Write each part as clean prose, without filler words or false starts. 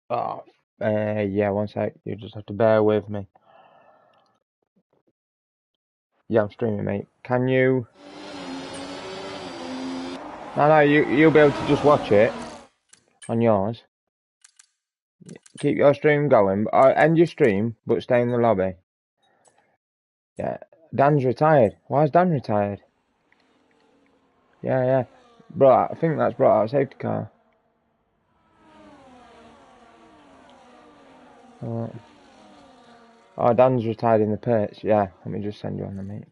Oh, yeah, one sec. You just have to bear with me. Yeah, I'm streaming, mate. Can you? No, you'll be able to just watch it on yours. Keep your stream going. End your stream, but stay in the lobby. Yeah. Dan's retired. Why is Dan retired? Yeah. Bro, I think that's brought out a safety car. Oh, Dan's retired in the pits. Yeah, let me just send you on the mate.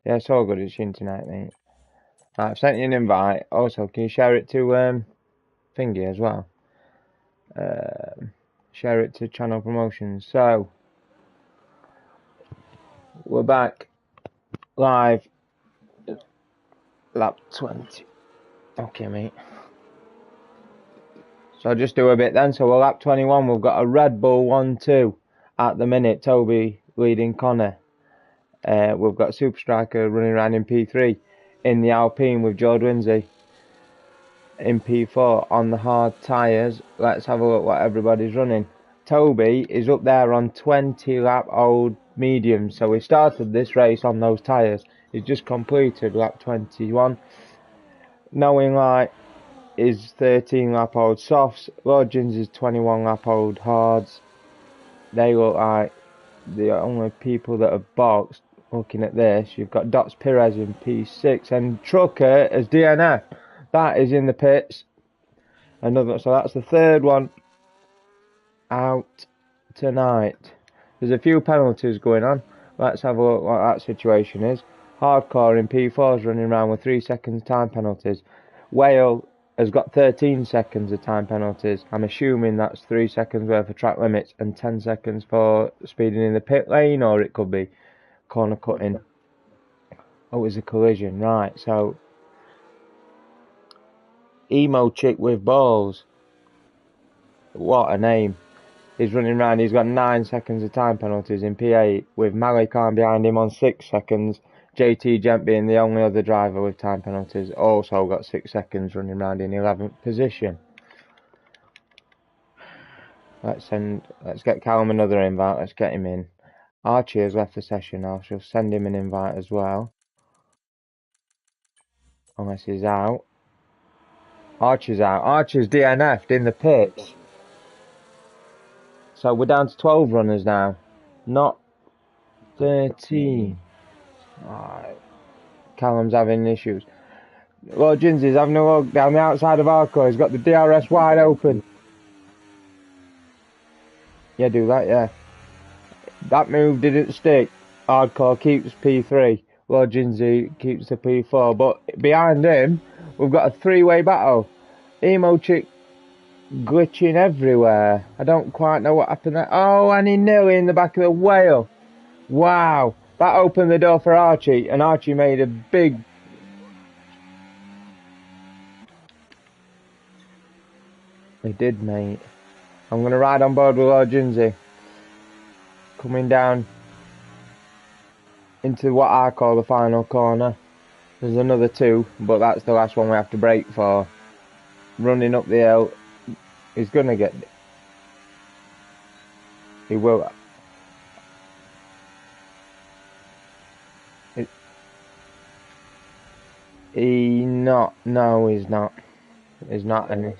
Yeah, it's all good. It's in tonight, mate. I've sent you an invite. Also, can you share it to Thingy as well? Share it to channel promotions. So, we're back live. Lap 20. Okay, mate. So I'll just do a bit then. So we're lap 21. We've got a Red Bull 1-2 at the minute. Toby leading Connor. We've got Super Striker running around in P3. In the Alpine with George Winsey in P4 on the hard tyres. Let's have a look what everybody's running. Toby is up there on 20 lap old mediums. So we started this race on those tyres. He's just completed lap 21. Knowing Light is 13 lap old softs. Lodgins is 21 lap old hards. They look like the only people that have boxed. Looking at this, you've got Dots Perez in P6 and Trucker as DNF. That is in the pits. So that's the third one out tonight. There's a few penalties going on. Let's have a look what that situation is. Hardcore in P4 is running around with 3 seconds time penalties. Whale has got 13 seconds of time penalties. I'm assuming that's 3 seconds worth of track limits and 10 seconds for speeding in the pit lane, or it could be corner cutting. Oh, it was a collision, right? So, Emo Chick with balls. What a name. He's running around, he's got 9 seconds of time penalties in P8 with Malikan behind him on 6 seconds. JT Gent being the only other driver with time penalties, also got 6 seconds running around in 11th position. Let's get Callum another invite, let's get him in. Archie has left the session now, she'll send him an invite as well. Unless he's out. Archie's out. Archie's DNF'd in the pits. So we're down to 12 runners now, not 13. Right. Callum's having issues. Lord Ginsy's having a look down the outside of Arco. He's got the DRS wide open. Yeah, do that, yeah. That move didn't stick. Hardcore keeps P3. Lord Ginsy keeps the P4. But behind him, we've got a three-way battle. Emo Chick glitching everywhere. I don't quite know what happened there. Oh, and he nearly in the back of the whale. Wow. That opened the door for Archie, and Archie made a big... He did, mate. I'm going to ride on board with Lord Ginsy. Coming down into what I call the final corner. There's another two, but that's the last one we have to brake for. Running up the hill. He's going to get... He will... No, he's not. He's not, and he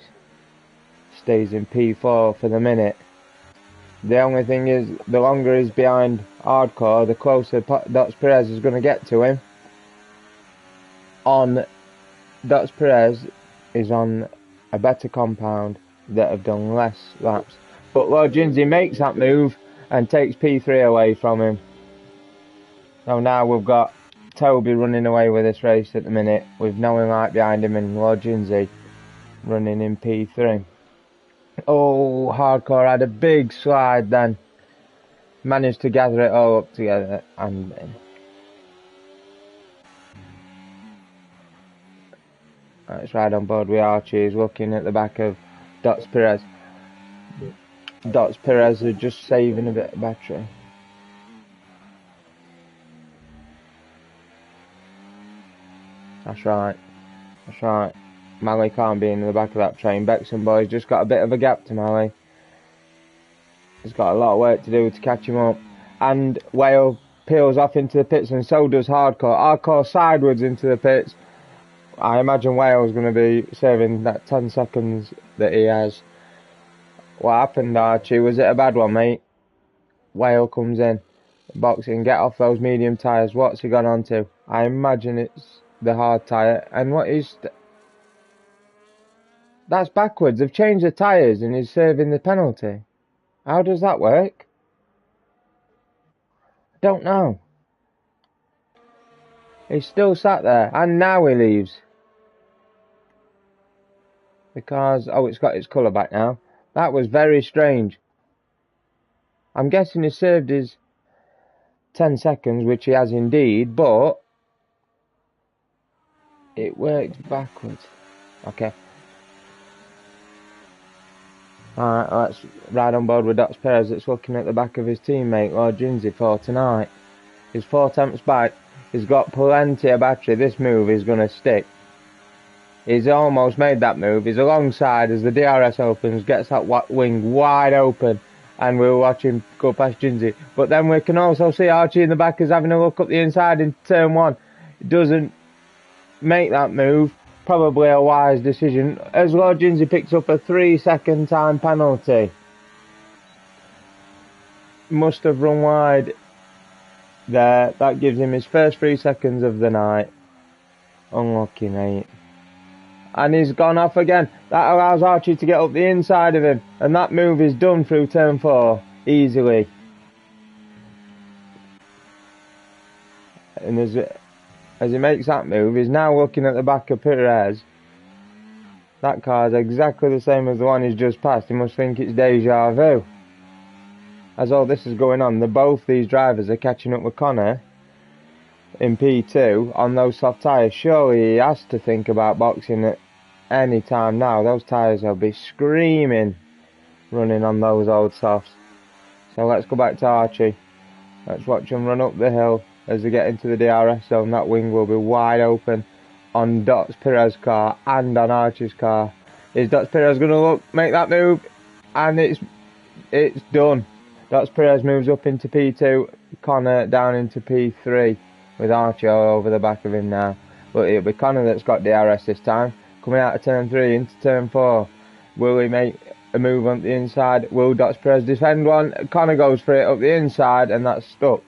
stays in P4 for the minute. The only thing is, the longer he's behind Hardcore, the closer Dots Perez is going to get to him. Dots Perez is on a better compound that have done less laps. But Lord Ginsy makes that move and takes P3 away from him. So now we've got Toby running away with this race at the minute, with Knowing Light behind him and Lord Ginsy running in P3. Oh, Hardcore had a big slide then. Managed to gather it all up together and let's ride on board with Archie. He's looking at the back of Dots Perez. Dots Perez are just saving a bit of battery. That's right. That's right. Mally can't be in the back of that train. Bexham boy's just got a bit of a gap to Mally. He's got a lot of work to do to catch him up. And Whale peels off into the pits, and so does Hardcore. Hardcore sideways into the pits. I imagine Whale's going to be saving that 10 seconds that he has. What happened, Archie? Was it a bad one, mate? Whale comes in. Boxing, get off those medium tyres. What's he gone on to? I imagine it's the hard tyre. And what is... That's backwards. They've changed the tyres and he's serving the penalty. How does that work? I don't know. He's still sat there. And now he leaves. Because... Oh, it's got its colour back now. That was very strange. I'm guessing he served his 10 seconds, which he has indeed, but it works backwards. Okay. Alright, let's ride on board with Dots Perez that's looking at the back of his teammate, Lord Jinsey, for tonight. He's 4 attempts back. He's got plenty of battery. This move is going to stick. He's almost made that move. He's alongside as the DRS opens, gets that wing wide open, and we'll watch him go past Jinsey. But then we can also see Archie in the back is having a look up the inside in turn 1. He doesn't make that move. Probably a wise decision, as Lord Jinsey picks up a 3-second time penalty. Must have run wide there. That gives him his first 3 seconds of the night. Unlucky, mate. And he's gone off again. That allows Archie to get up the inside of him. And that move is done through turn 4. Easily. And as he makes that move, he's now looking at the back of Perez. That car's exactly the same as the one he's just passed. He must think it's deja vu. As all this is going on, both these drivers are catching up with Connor in P2 on those soft tyres. Surely he has to think about boxing at any time now. Those tyres will be screaming running on those old softs. So let's go back to Archie. Let's watch him run up the hill as they get into the DRS zone. That wing will be wide open on Dots Perez's car and on Archie's car. Is Dots Perez going to make that move? And it's done. Dots Perez moves up into P2, Connor down into P3 with Archie all over the back of him now. But it'll be Connor that's got DRS this time. Coming out of turn 3 into turn 4. Will he make a move on the inside? Will Dots Perez defend one? Connor goes for it up the inside and that's stuck.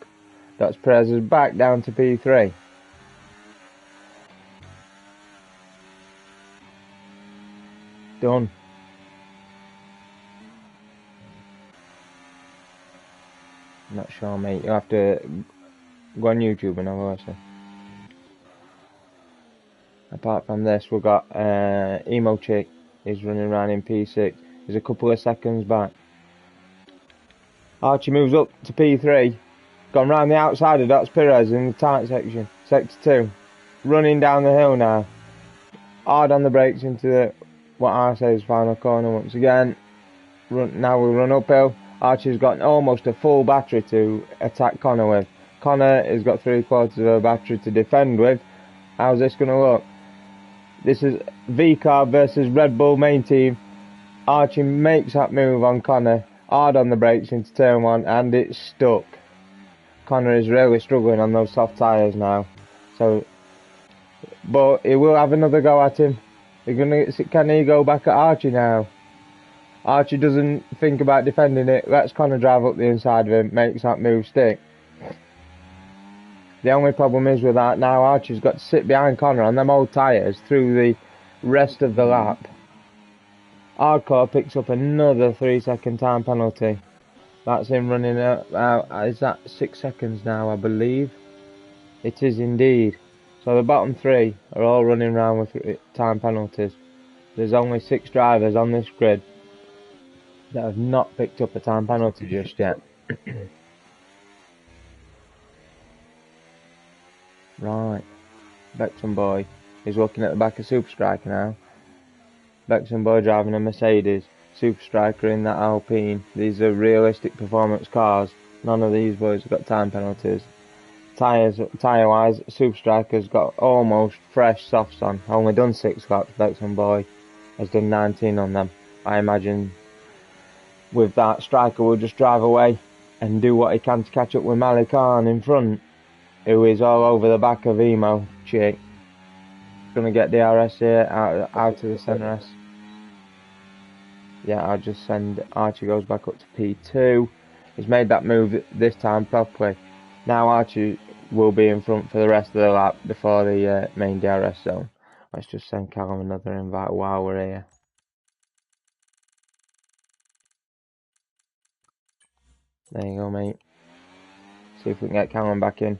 Dots Perez is back down to P3. Done. I'm not sure, mate. You'll have to go on YouTube and have a listen. Apart from this, we've got Emo Chick. He's running around in P6. He's a couple of seconds back. Archie moves up to P3. Gone round the outside of Dots Perez in the tight section. Sector 2. Running down the hill now. Hard on the brakes into the, what I say is final corner once again. Now we run uphill. Archie's got almost a full battery to attack Connor with. Connor has got 3/4 of a battery to defend with. How's this going to look? This is V-Car versus Red Bull main team. Archie makes that move on Connor. Hard on the brakes into turn 1 and it's stuck. Connor is really struggling on those soft tyres now. So, but he will have another go at him. Can he go back at Archie now? Archie doesn't think about defending it. Lets Connor drive up the inside of him. Makes that move stick. The only problem is with that now Archie's got to sit behind Connor on them old tyres through the rest of the lap. Hardcore picks up another 3-second time penalty. That's him running out. Is that 6 seconds now, I believe? It is indeed. So the bottom 3 are all running around with time penalties. There's only 6 drivers on this grid that have not picked up a time penalty just yet. Right. Bexham boy is looking at the back of Super Striker now. Bexham boy driving a Mercedes. Super Striker in that Alpine. These are realistic performance cars. None of these boys have got time penalties. Tyre wise, Super Striker's got almost fresh softs on. Only done 6 laps. Bexham Boy has done 19 on them. I imagine with that, Striker will just drive away and do what he can to catch up with Malik Khan in front, who is all over the back of Emo Chick. Gonna get DRS here out to the centre S. Yeah, I'll just send Archie goes back up to P2. He's made that move this time properly. Now Archie will be in front for the rest of the lap before the main DRS zone. Let's just send Callum another invite while we're here. There you go, mate. See if we can get Callum back in.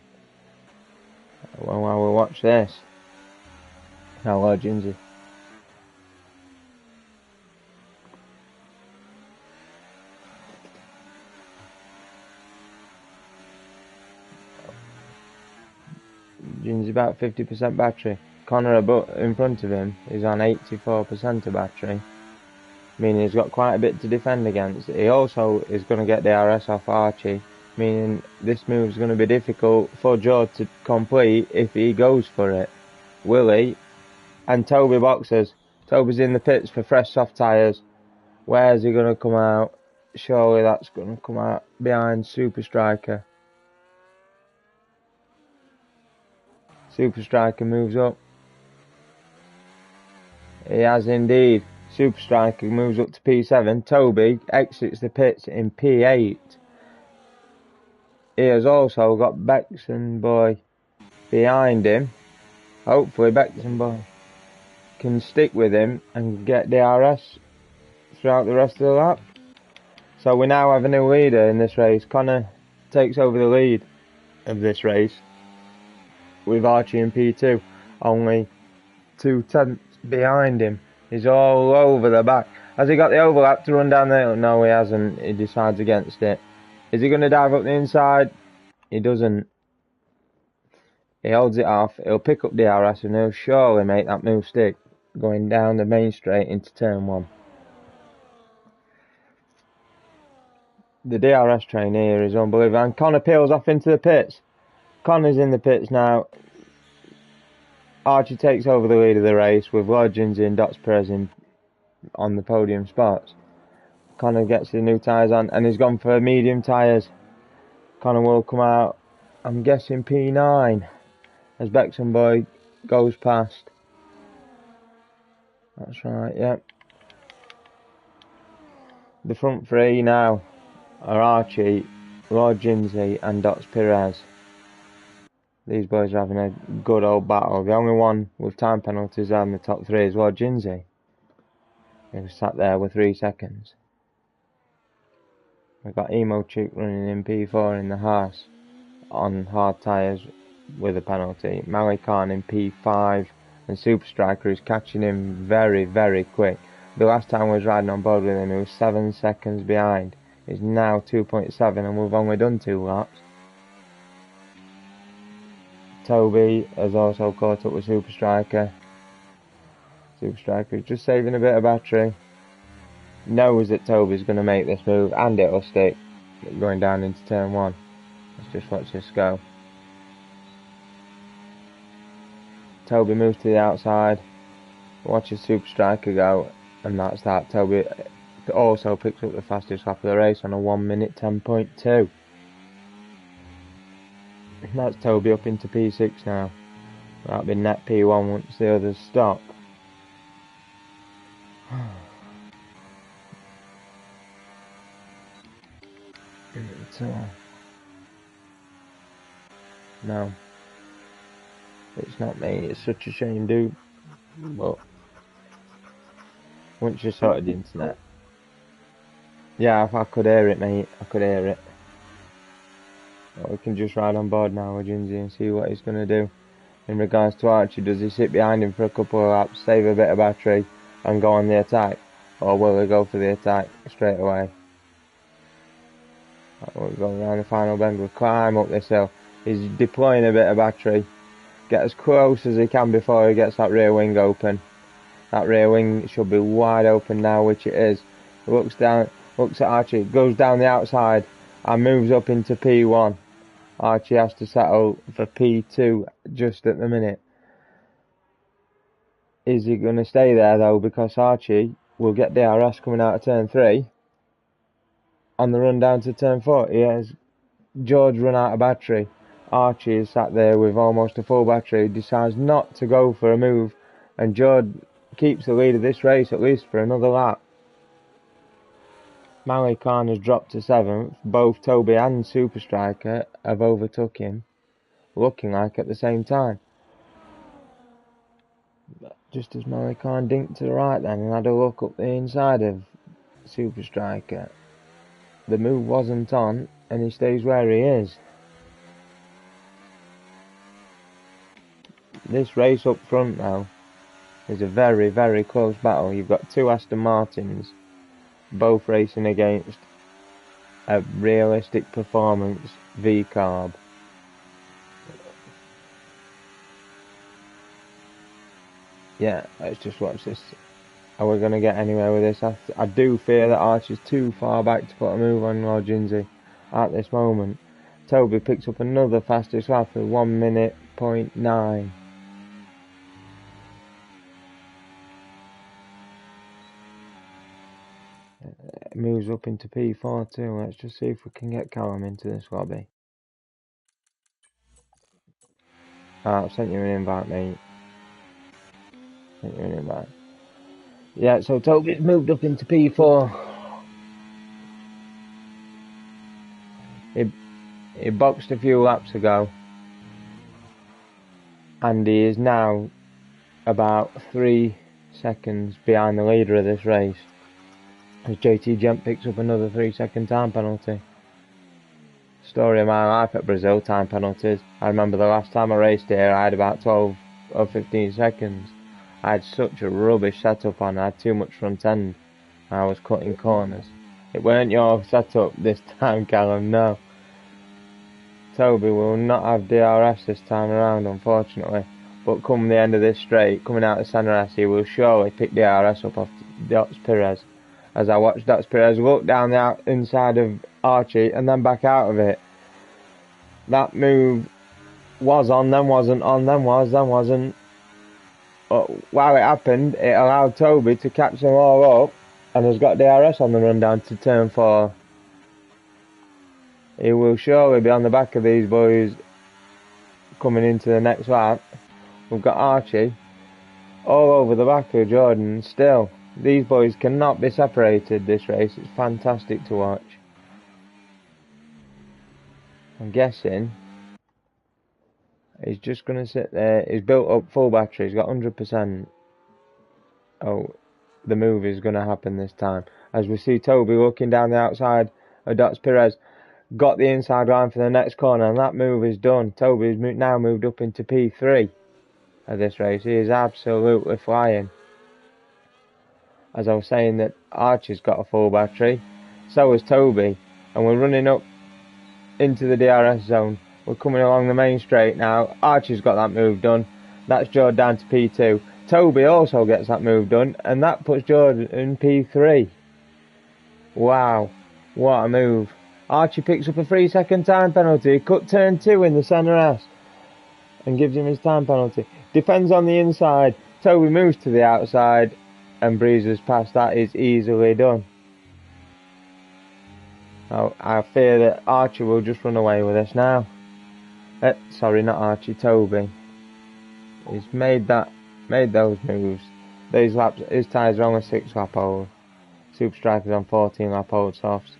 Well, while we watch this. Hello, Ginsey. Ginsey about 50% battery. Connor in front of him is on 84% of battery, meaning he's got quite a bit to defend against. He also is going to get the DRS off Archie, meaning this move is going to be difficult for Joe to complete if he goes for it. Will he? And Toby boxes. Toby's in the pits for fresh soft tyres. Where's he going to come out? Surely that's going to come out behind Super Striker. Super Striker moves up. He has indeed. Super Striker moves up to P7. Toby exits the pits in P8. He has also got Bexham Boy behind him. Hopefully Bexham Boy can stick with him and get DRS throughout the rest of the lap. So we now have a new leader in this race. Connor takes over the lead of this race with Archie in P2. Only 2/10 behind him. He's all over the back. Has he got the overlap to run down the hill? No, he hasn't. He decides against it. Is he going to dive up the inside? He doesn't. He holds it off. He'll pick up DRS and he'll surely make that move stick going down the main straight into turn 1. The DRS train here is unbelievable. And Connor peels off into the pits. Connor's in the pits now. Archie takes over the lead of the race with Legends in Dots Perez on the podium spots. Connor gets the new tyres on and he's gone for medium tyres. Connor will come out, I'm guessing P9, as Bexham Boy goes past. That's right, yep. The front 3 now are Archie, Lord Ginsey and Dots Perez. These boys are having a good old battle. The only one with time penalties in the top 3 is Lord Ginsey. He was sat there with 3 seconds. We've got Emo Chick running in P4 in the Haas on hard tyres with a penalty. Malik Khan in P5 and Super Striker is catching him very, very quick. The last time I was riding on board with him, he was 7 seconds behind. He's now 2.7 and we've only done 2 laps. Toby has also caught up with Super Striker. Super Striker is just saving a bit of battery. Knows that Toby's going to make this move and it'll stick going down into turn 1. Let's just watch this go. Toby moves to the outside. Watches Super Striker go and that's that. Toby also picks up the fastest lap of the race on a 1 minute 10.2. That's Toby up into P6 now. That'll be net P1 once the others stop. No. It's not me, it's such a shame, dude. But once you sorted the internet. Yeah, if I could hear it, mate, I could hear it. But we can just ride on board now with Ginsey and see what he's going to do. In regards to Archie, does he sit behind him for a couple of laps, save a bit of battery and go on the attack? Or will he go for the attack straight away? We'll go around the final bend, we'll climb up this hill. He's deploying a bit of battery. Get as close as he can before he gets that rear wing open. That rear wing should be wide open now, which it is. Looks down, looks at Archie, goes down the outside and moves up into P1. Archie has to settle for P2 just at the minute. Is he going to stay there though? Because Archie will get DRS coming out of turn 3 on the run down to turn 4. He has George run out of battery. Archie is sat there with almost a full battery, decides not to go for a move, and George keeps the lead of this race at least for another lap. Malik Khan has dropped to 7th. Both Toby and Super Striker have overtook him, looking like at the same time. Just as Malik Khan dinked to the right then and had a look up the inside of Super Striker, the move wasn't on and he stays where he is. This race up front now is a very, very close battle. You've got two Aston Martins, both racing against a realistic performance V-carb. Yeah, let's just watch this. Are we going to get anywhere with this? I do fear that Archer's too far back to put a move on Lord Jinsey at this moment. Toby picks up another fastest lap for 1 minute .9. Moves up into P4 too. Let's just see if we can get Callum into this lobby. I've sent you an invite, mate. Sent you an invite. Yeah, so Toby's moved up into P4. He boxed a few laps ago, and he is now about 3 seconds behind the leader of this race, as JT Gent picks up another 3-second time penalty. Story of my life at Brazil, time penalties. I remember the last time I raced here, I had about 12 or 15 seconds. I had such a rubbish setup on, I had too much front end. I was cutting corners. It weren't your setup this time, Callum, no. Toby will not have DRS this time around, unfortunately. But come the end of this straight, coming out of San Andreas, he will surely pick DRS up off Dots Perez. As I watched Dots Perez look down the inside of Archie and then back out of it. That move was on, then wasn't on, then was, then wasn't. But while it happened, it allowed Toby to catch them all up and has got DRS on the run down to turn 4. He will surely be on the back of these boys coming into the next lap. We've got Archie all over the back of Jordan still. These boys cannot be separated this race. It's fantastic to watch. I'm guessing he's just going to sit there. He's built up full battery. He's got 100%. Oh, the move is going to happen this time. As we see Toby looking down the outside of Dots Perez. Got the inside line for the next corner, and that move is done. Toby's now moved up into P3 of this race. He is absolutely flying. As I was saying, that Archie's got a full battery, so has Toby, and we're running up into the DRS zone. We're coming along the main straight now. Archie's got that move done. That's George down to P2. Toby also gets that move done, and that puts George in P3. Wow, what a move. Archie picks up a 3-second time penalty. Cut turn 2 in the centre S and gives him his time penalty. Defends on the inside. Toby moves to the outside and breezes past. That is easily done. Oh, I fear that Archie will just run away with this now. Sorry, not Archie, Toby. He's made those moves. These laps, his tyres are on a 6-lap old. Super Striker's on 14-lap old softs.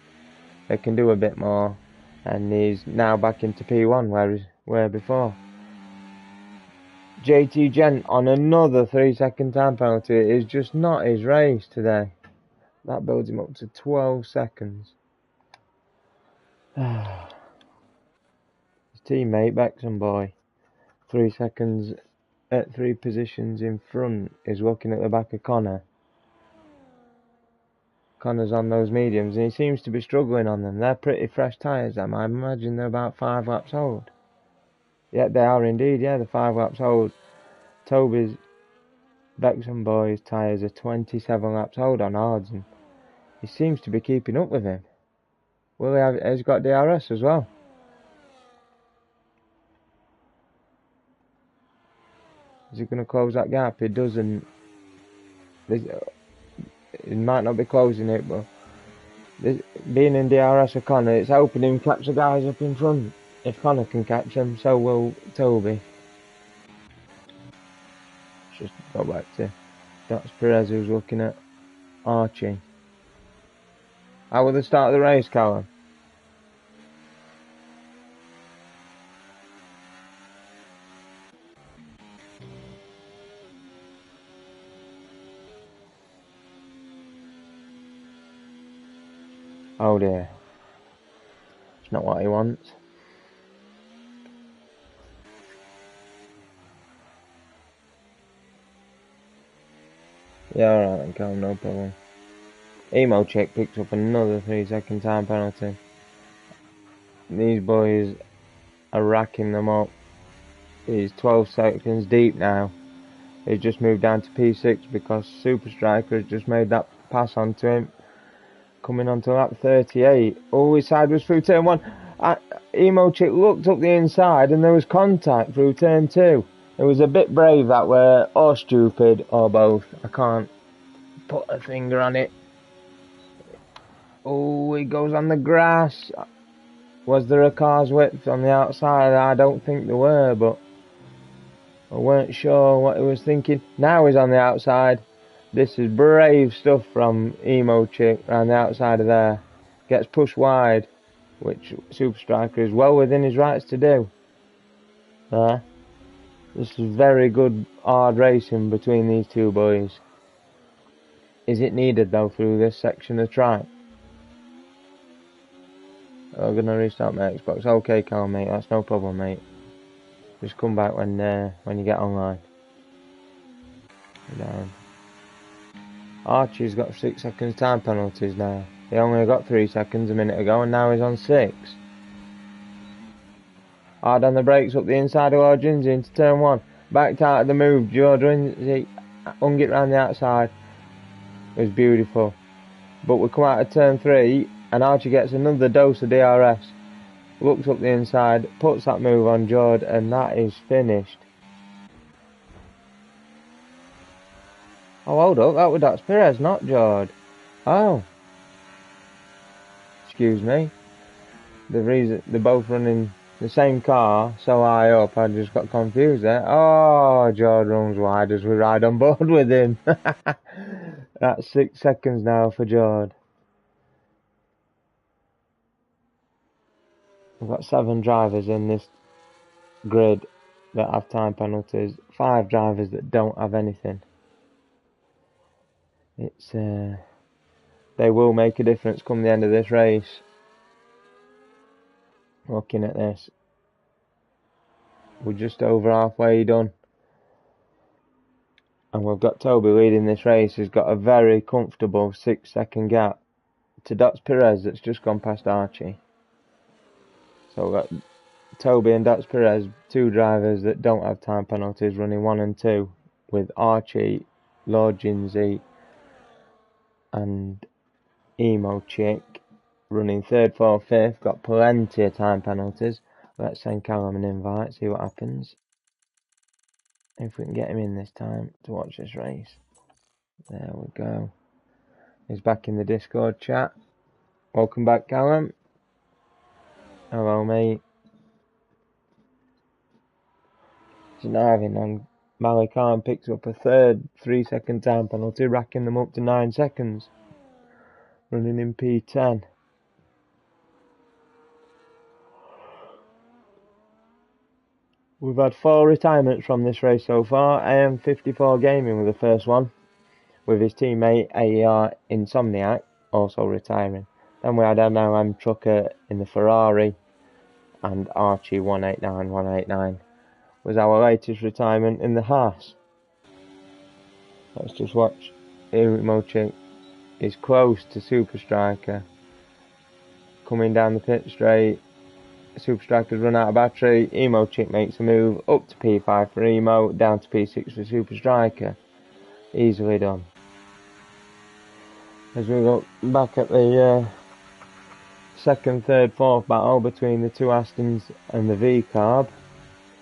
They can do a bit more, and he's now back into P1 where before. JT Gent on another 3-second time penalty. It is just not his race today. That builds him up to 12 seconds. His teammate Bexham boy, 3 seconds at 3 positions in front, is looking at the back of Connor. Connor's on those mediums and he seems to be struggling on them. They're pretty fresh tyres, them. I imagine they're about 5 laps old. Yeah, they are indeed, yeah, they're 5 laps old. Toby's Bexham boys' tyres are 27 laps old on hards, and he seems to be keeping up with him. He's got DRS as well. Is he going to close that gap? It doesn't. It might not be closing it, but being in DRS with Connor, it's helping him catch the guys up in front. If Connor can catch them, so will Toby. Let's just go back to that's Perez who's looking at Archie. How will the start of the race, Callum? Oh dear. It's not what he wants. Yeah, alright then, Callum, no problem. Emo Chick picks up another 3-second time penalty. These boys are racking them up. He's 12 seconds deep now. He's just moved down to P6 because Super Striker has just made that pass onto him. Coming on to lap 38. Oh, his side was through turn 1. Emo Chick looked up the inside and there was contact through turn 2. It was a bit brave that way, or stupid, or both. I can't put a finger on it. Oh, he goes on the grass. Was there a car's width on the outside? I don't think there were, but I weren't sure what he was thinking. Now he's on the outside. This is brave stuff from Emo Chick around the outside of there. Gets pushed wide, which Super Striker is well within his rights to do. There. This is very good hard racing between these two boys. Is it needed though through this section of track? I'm gonna restart my Xbox. Okay, Carl, mate, that's no problem, mate. Just come back when you get online. Down. Archie's got 6 seconds time penalties now. He only got 3 seconds a minute ago, and now he's on 6. Hard on the brakes up the inside of Origins into turn 1. Backed out of the move. Jordan hung it round the outside. It was beautiful. But we come out of turn 3 and Archie gets another dose of DRS. Looks up the inside, puts that move on Jord, and that is finished. Oh, hold up, that was Dax Perez, not Jord. Oh. Excuse me. The reason they're both running the same car so high up, I just got confused there. Oh, Jord runs wide as we ride on board with him. That's 6 seconds now for Jord. We've got 7 drivers in this grid that have time penalties, 5 drivers that don't have anything. It's they will make a difference come the end of this race. Looking at this, we're just over halfway done, and we've got Toby leading this race. He's got a very comfortable 6 second gap to Dax Perez that's just gone past Archie. So we've got Toby and Dax Perez, 2 drivers that don't have time penalties, running 1 and 2, with Archie, Lord Jinsey and Emo Chick running 3rd, 4th, 5th. Got plenty of time penalties. Let's send Callum an invite, see what happens. If we can get him in this time to watch this race. There we go. He's back in the Discord chat. Welcome back, Callum. Hello, mate. So now on Malik Khan picks up a 3rd 3 second time penalty, racking them up to 9 seconds. Running in P10. We've had 4 retirements from this race so far. AM54 Gaming with the first one, with his teammate AER Insomniac also retiring. Then we had MLM Trucker in the Ferrari, and Archie 189 was our latest retirement in the Haas. Let's just watch. Emo Chick is close to Super Striker. Coming down the pit straight. Super Striker's run out of battery. Emo Chick makes a move up to P5 for Emo, down to P6 for Super Striker. Easily done. As we look back at the 2nd, 3rd, 4th battle between the 2 Astons and the V-Carb,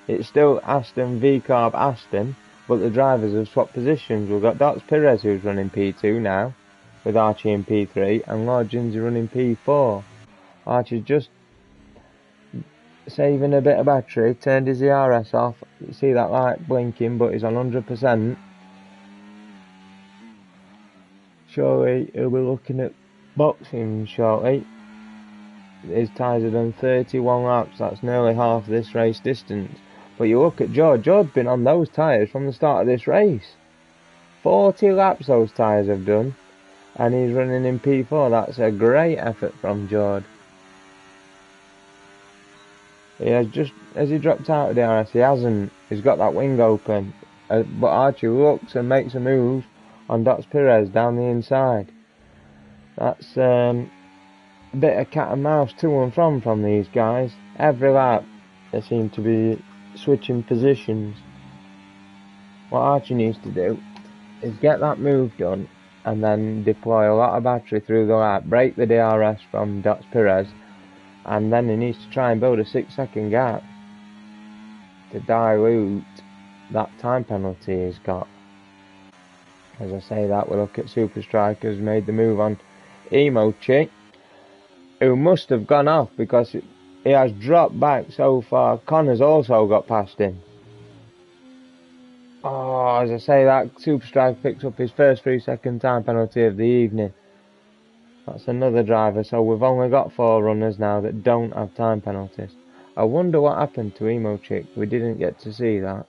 it's still Aston, V-Carb, Aston, but the drivers have swapped positions. We've got Dots Perez who's running P2 now, with Archie in P3, and Lord Jinsey running P4. Archie's just saving a bit of battery, turned his ERS off. You see that light blinking, but he's on 100%. Surely he'll be looking at boxing shortly. His tyres have done 31 laps, that's nearly half this race distance. But you look at George, George's been on those tyres from the start of this race. 40 laps those tyres have done, and he's running in P4. That's a great effort from George. He has just, as he dropped out of the DRS, he hasn't. He's got that wing open. But Archie looks and makes a move on Dots Perez down the inside. That's a bit of cat and mouse to and from these guys. Every lap they seem to be switching positions. What Archie needs to do is get that move done and then deploy a lot of battery through the lap, break the DRS from Dots Perez, and then he needs to try and build a 6-second gap to dilute that time penalty he's got. As I say that, we look at Super Strikers made the move on Emochi, who must have gone off because he has dropped back so far. Connor's also got past him. Oh, as I say that, Super Striker picks up his first 3-second time penalty of the evening. That's another driver, so we've only got 4 runners now that don't have time penalties. I wonder what happened to Emochick. We didn't get to see that.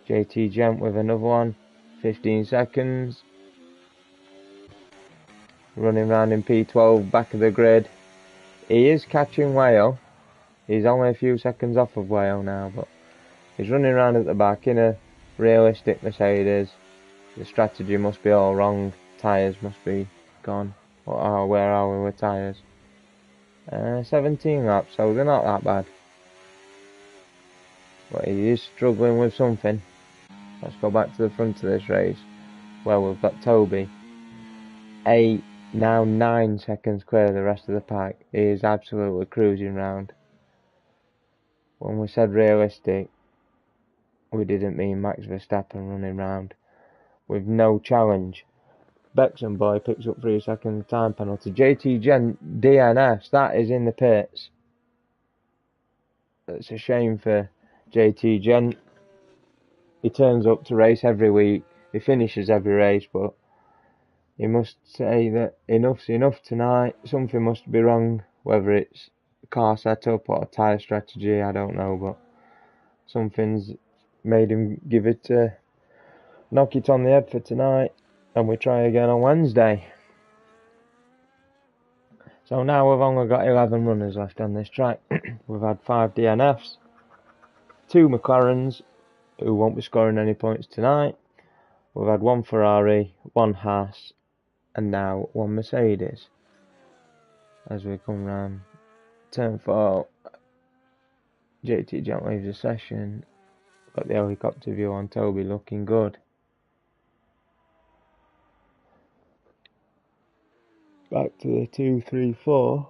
JT Gent with another one. 15 seconds. Running round in P12, back of the grid. He is catching Whale. He's only a few seconds off of Whale now, but he's running around at the back in a realistic Mercedes. The strategy must be all wrong. Tyres must be gone. Where are we with tyres? 17 laps, so they're not that bad. But he is struggling with something. Let's go back to the front of this race, where we've got Toby. 8, now 9 seconds clear of the rest of the pack. He is absolutely cruising round. When we said realistic, we didn't mean Max Verstappen running round with no challenge. Bexon boy picks up 3-second time penalty. JT Gent DNS, that is in the pits. It's a shame for JT Gent. He turns up to race every week. He finishes every race, but he must say that enough's enough tonight. Something must be wrong, whether it's car setup or tyre strategy, I don't know, but something's made him give it knock it on the head for tonight, and we try again on Wednesday. So now we've only got 11 runners left on this track. We've had 5 DNFs, 2 McLarens, who won't be scoring any points tonight. We've had 1 Ferrari, 1 Haas, and now 1 Mercedes. As we come round turn 4, JT Gent leaves the session. Got the helicopter view on Toby, looking good. Back to the 2, 3, 4.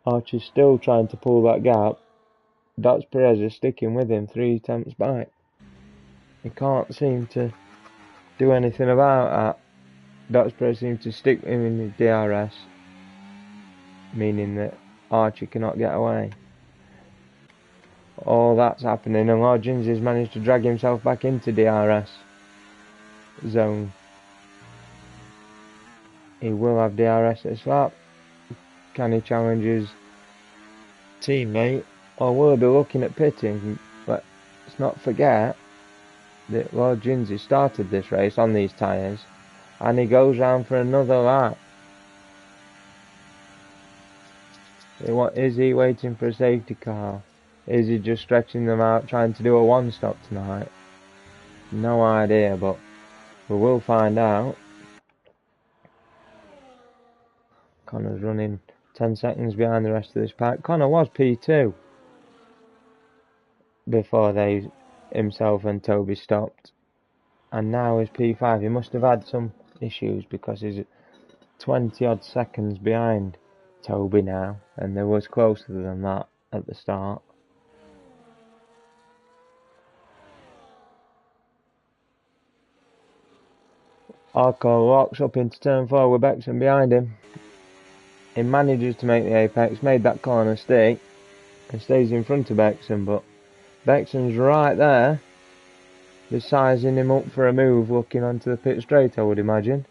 Archie's still trying to pull that gap. Dots Perez is sticking with him 3 attempts back. He can't seem to do anything about that. Dots Perez seems to stick him in the DRS, meaning that Archie cannot get away. All that's happening, and Lord Jinsey's managed to drag himself back into DRS zone. He will have DRS this lap. Can he challenge his teammate, or will he be looking at pitting? Let's not forget that Lord Jinsey started this race on these tyres, and he goes round for another lap. Is he waiting for a safety car? Is he just stretching them out, trying to do a one-stop tonight? No idea, but we will find out. Connor's running 10 seconds behind the rest of this pack. Connor was P2 before himself and Toby stopped, and now he's P5. He must have had some issues because he's 20 odd seconds behind Toby now, and there was closer than that at the start. Arco locks up into turn 4 with Bexon behind him. He manages to make the apex, made that corner stick, and stays in front of Bexon, but Bexon's right there. They're sizing him up for a move, looking onto the pit straight, I would imagine.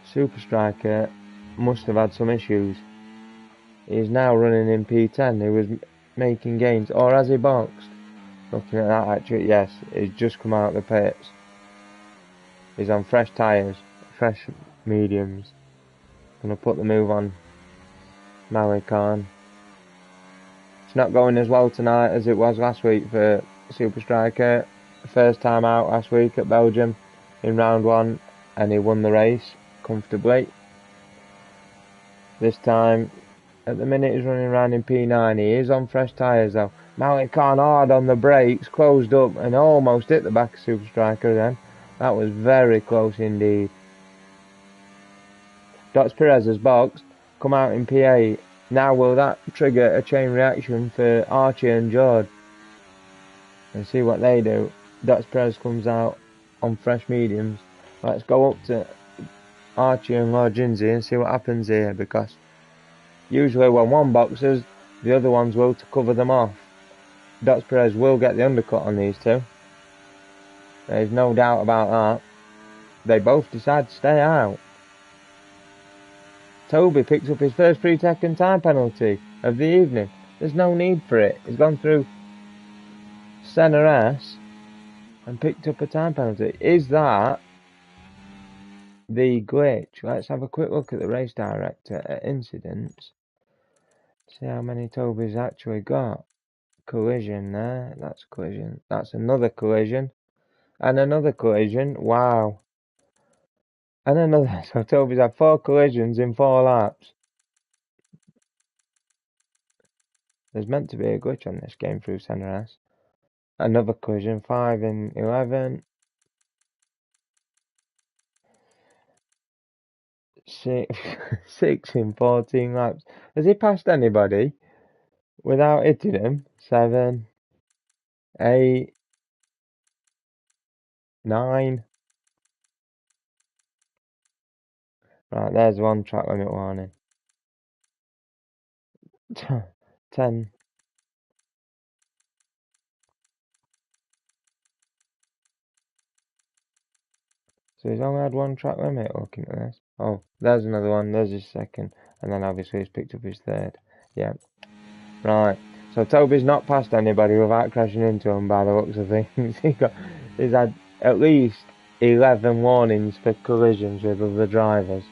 Super Striker must have had some issues. He's now running in P10. He was making gains, or has he boxed? Looking at that, actually, yes, he's just come out of the pits. He's on fresh tyres, fresh mediums. Gonna put the move on Malikan. It's not going as well tonight as it was last week for Super Striker. First time out last week at Belgium in round 1, and he won the race comfortably. This time, at the minute, he's running around in P9. He is on fresh tyres though. Malikan hard on the brakes, closed up and almost hit the back of Super Striker then. That was very close indeed. Dots Perez has boxed, come out in P8. Now will that trigger a chain reaction for Archie and Jord? And see what they do. Dots Perez comes out on fresh mediums. Let's go up to Archie and Lord Jinsey and see what happens here, because usually when one boxes, the other ones will to cover them off. Dots Perez will get the undercut on these two. There's no doubt about that. They both decide to stay out. Toby picks up his first 3-second time penalty of the evening. There's no need for it. He's gone through Senna S and picked up a time penalty. Is that the glitch? Let's have a quick look at the race director at incidents. See how many Toby's actually got. Collision there. That's a collision. That's another collision. And another collision. Wow. And another. So Toby's had 4 collisions in 4 laps. There's meant to be a glitch on this game through Senna S. Another collision. 5 in 11. 6 in 14 laps. Has he passed anybody without hitting him? 7, 8, 9. Right, there's one track limit warning. 10. So he's only had one track limit looking at this. Oh, there's another one. There's his second. And then obviously he's picked up his third. Yeah. Right. So Toby's not passed anybody without crashing into him by the looks of things. He's had at least 11 warnings for collisions with other drivers.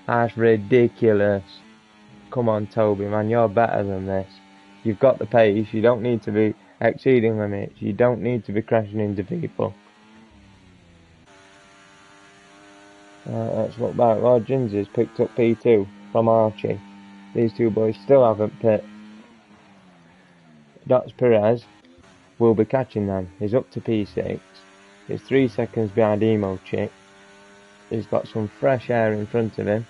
That's ridiculous. Come on, Toby, man, you're better than this. You've got the pace. You don't need to be exceeding limits. You don't need to be crashing into people. Let's look back. Lord Jinsey's picked up P2 from Archie. These two boys still haven't pit. Dots Perez will be catching them. He's up to P6. He's 3 seconds behind Emo Chick. He's got some fresh air in front of him,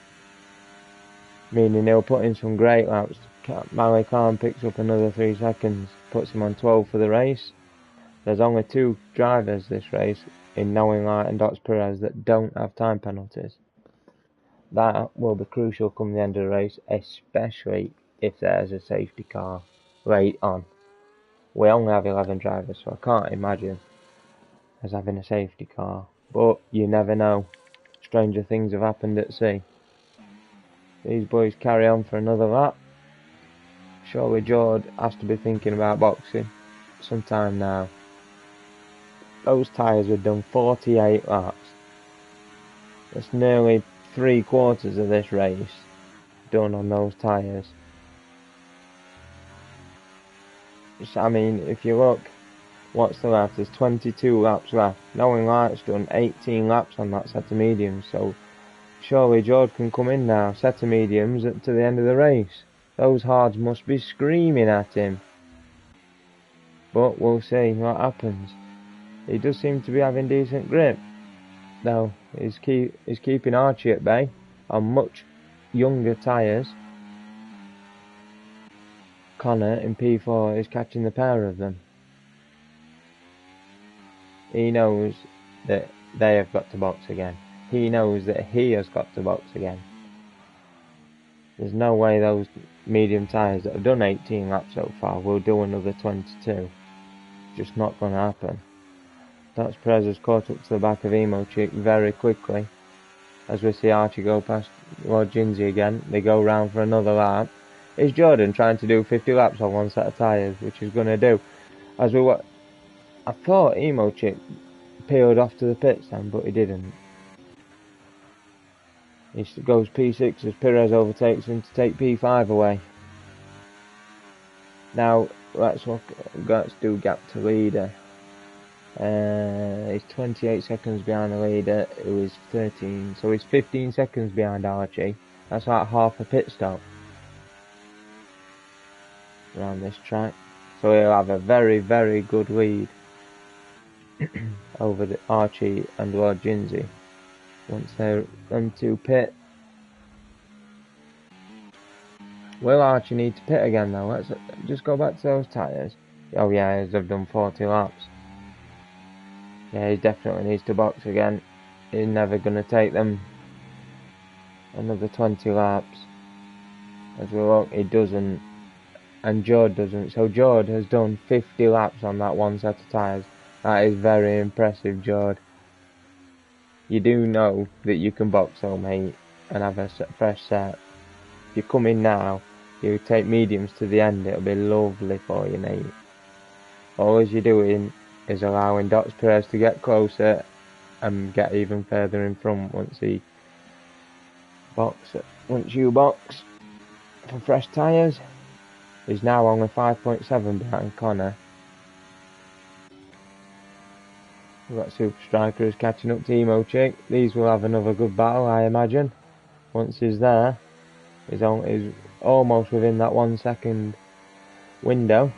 meaning he'll put in some great laps. Malikan picks up another 3 seconds, puts him on 12 for the race. There's only 2 drivers this race in Knowing Light and Dots Perez that don't have time penalties. That will be crucial come the end of the race, especially if there's a safety car late on. We only have 11 drivers, so I can't imagine us having a safety car. But you never know. Stranger things have happened at sea. These boys carry on for another lap. Surely Jord has to be thinking about boxing sometime now. Those tyres have done 48 laps. That's nearly 3/4 of this race done on those tyres. I mean, if you look, what's the left? There's 22 laps left. Knowing Light's done 18 laps on that set of mediums, so surely Jord can come in now. Set of mediums to the end of the race. Those hards must be screaming at him. But we'll see what happens. He does seem to be having decent grip, though. He's keeping Archie at bay on much younger tyres. Connor in P4 is catching the pair of them. He knows that they have got to box again. He knows that he has got to box again. There's no way those medium tyres that have done 18 laps so far will do another 22. Just not going to happen. Dutch Perez has caught up to the back of Emo Chick very quickly. As we see Archie go past Lord Jinsey again, they go round for another lap. Is Jordan trying to do 50 laps on one set of tyres, which he's going to do. As we I thought Emo Chick peeled off to the pits then, but he didn't. He goes P6 as Perez overtakes him to take P5 away. Now let's do gap to leader. He's 28 seconds behind the leader, who is 13, so he's 15 seconds behind Archie. That's like half a pit stop around this track, so he'll have a very, very good lead over the Archie and Lord Jinsey once they're into pit. Will Archie need to pit again though? Let's just go back to those tyres. Oh yeah, they've done 40 laps. Yeah, he definitely needs to box again. He's never going to take them another 20 laps. As we look, he doesn't. And Jord doesn't. So Jord has done 50 laps on that one set of tyres. That is very impressive, Jord. You do know that you can box though, mate, and have a fresh set. If you come in now, you take mediums to the end, it'll be lovely for you, mate. All you're doing is allowing Dutch Perez to get closer and get even further in front once you box for fresh tyres. He's now only 5.7 behind Connor. We've got Super Strikers catching up to Emo Chick. These will have another good battle, I imagine. Once he's there, he's almost within that 1 second window.